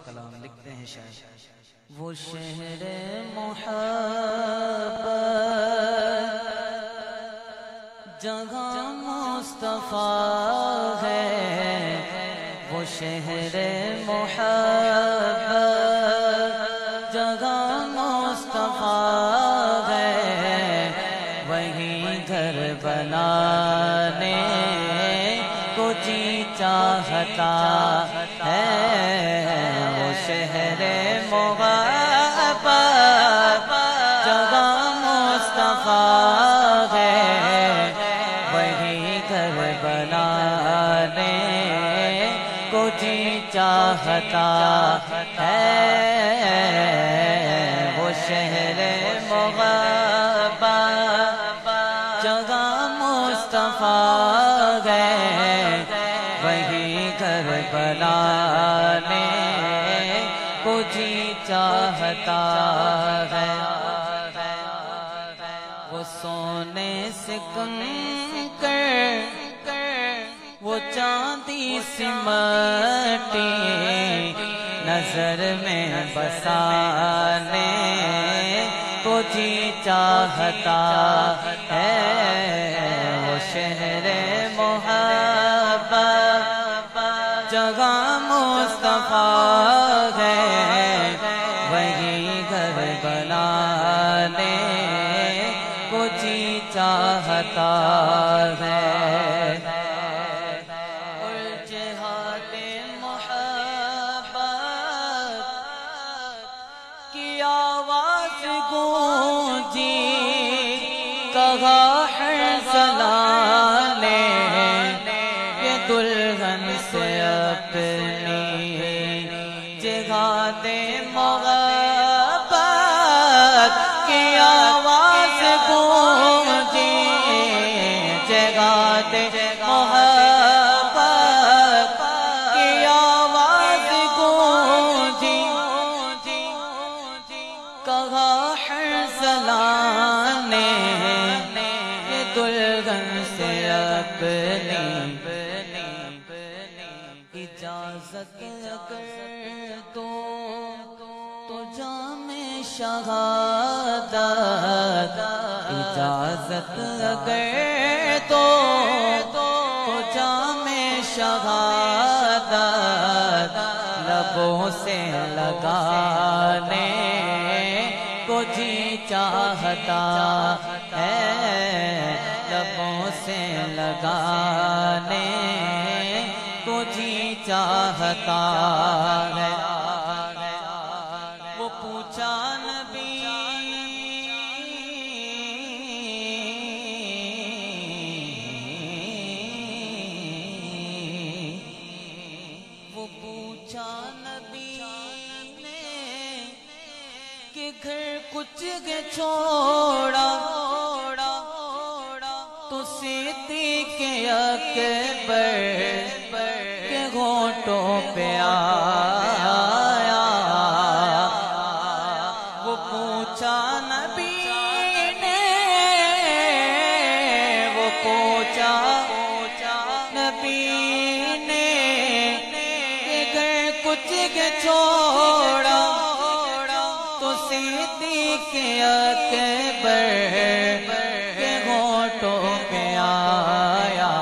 کلام لکھتے ہیں شاعر، وہ شہر محبت جہاں مصطفیٰ ہے، وہ شہر محبت جہاں مصطفیٰ ہے، وہیں گھر بنانے کو جی چاہتا ہے، وہ شہر محبت جہاں مصطفیٰ ہے، وہیں گھر بنانے کو جی چاہتا ہے، وہ شہر محبت جہاں مصطفیٰ ہے، وہیں گھر بنانے کو جی چاہتا ہے، وہ سونے سے کنکر وہ چاندی سی مٹی نظر میں بسانے کو جی چاہتا ہے، وہ شہر محبت جہاں مصطفیٰ ہے، وہیں گھر بنانے کو جی چاہتا ہے، اور جہاد محبت کی آواز گونجی، کہا ہر سلانے یہ دلہن سے اپنی جہاد محبت کی آواز گونجی، جہاد محبت کی آواز گونجی، کہا ہر سلانے یہ دلہن سے اپنی اجازت اگر تو جام شہادت، اجازت اگر تو جام شہادت لبوں سے لگانے کو جی چاہتا ہے، لبوں سے لگانے کو جی چاہتا ہے، وہ پوچھا نبی نے کہ گھر کچھ کے چھوڑا تو صدیق اکبر کے ہونٹوں پہ آیا، وہ پوچھا نبی نے، وہ پوچھا نبی نے کہ گھر کچھ کے چھوڑا تو صدیق اکبر کے ہونٹوں پہ آیا،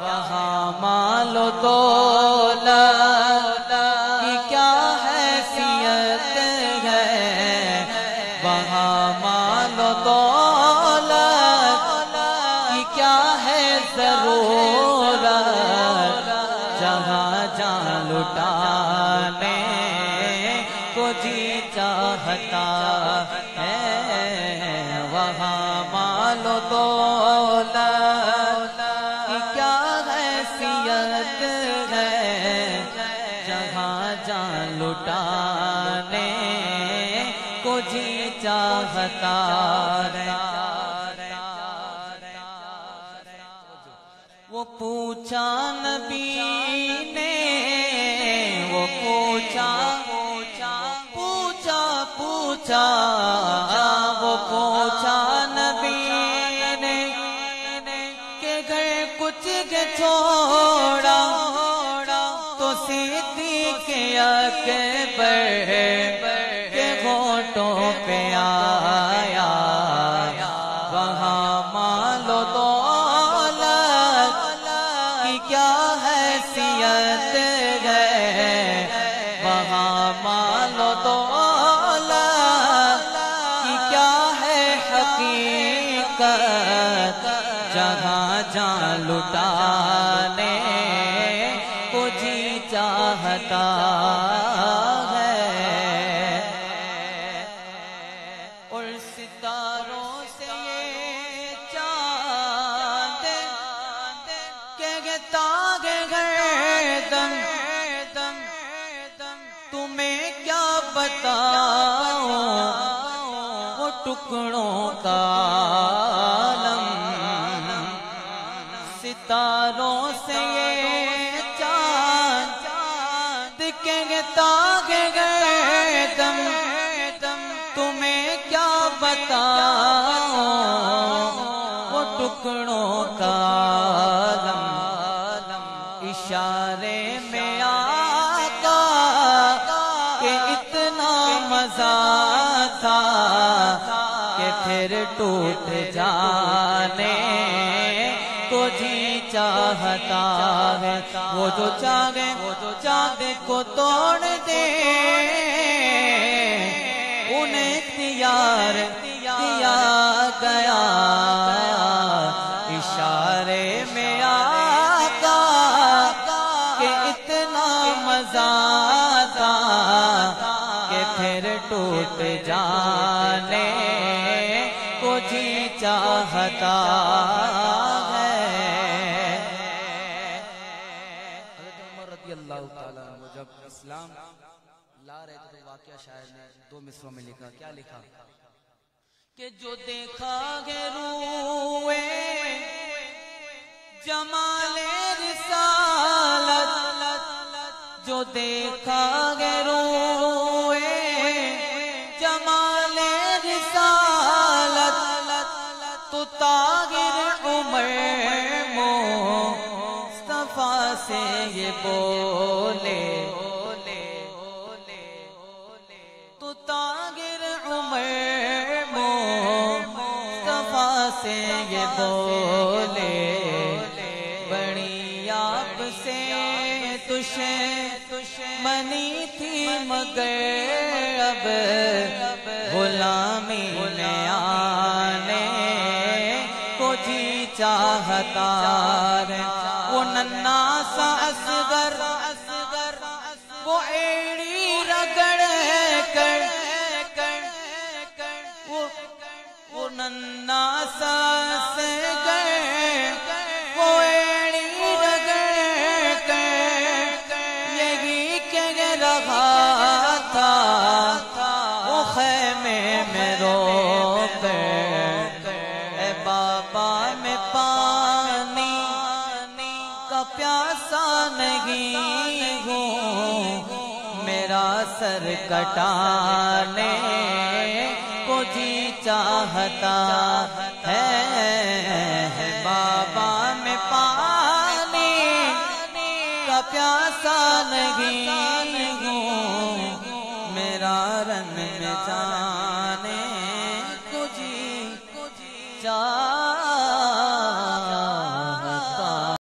وہاں مال و دولت کی کیا حیثیت ہے، وہاں مال و دولت کی کیا ہے ضرورت، جہاں جان لٹانے کو جی چاہتا ہے، وہاں مال و دولت کی کیا حیثیت ہے، جہاں جان لٹانے کو جی چاہتا ہے، وہ پوچھا نبی نے، وہ پوچھا وہ پوچھا نبی نے کہ گھر کچھ کے چھوڑا تو صدیق اکبر کے ہونٹوں پہ آیا، وہاں مال و دولت کی کیا حیثیت ہے، وہاں مال و دولت کی کیا ہے حقیقت، جہاں جان لٹانے کو جی چاہتا ہے، اور ستاروں سے یہ چاند کہتا ہے گردن، تمہیں کیا بتاؤں وہ ٹکڑوں کا عالم، ستاروں سے یہ چاند کہتا ہے گردن، تمہیں کیا بتاؤں وہ ٹکڑوں کا عالم، اشارے میں آقا کہ اتنا مزہ تھا کہ پھر ٹوٹ جانے کو جی چاہتا ہے، وہ جو چاہے چاند کو توڑ دے، انہیں اختیار دیا گیا، اشارے میں آقا کہ اتنا مزہ تھا کہ پھر ٹوٹ جانے کو جی چاہتا ہے۔ حضرت عمر رضی اللہ تعالیٰ عنہ جب اسلام لا رہے تھے تو واقعہ شاعر نے دو مصروں میں لکھا، کیا لکھا؟ کہ جو دیکھا ہے روئے جمال رسالت، جو دیکھا ہے روئے جمال رسالت، تو طاہر عمر مصطفیٰ سے یہ بولے، تو طاہر عمر مصطفیٰ سے یہ بولے، بڑی آپ سے دشمنی تھی مگر اب غلامی میں آنے کو جی چاہتا ہے، وہ ننھا سا اصغر وہ ایڑی رگڑ کر، وہ ننھا سا اصغر وہ ایڑی رگڑ کر یہی کہہ رہا تھا، وہ خیمے میں رو کر، اے بابا میں پانی کا پیاسا نہیں ہوں، میرا سر کٹانے کو جی چاہتا ہے، بابا میں پانی کا پیاسا نہیں ہوں، میرا رن میں جان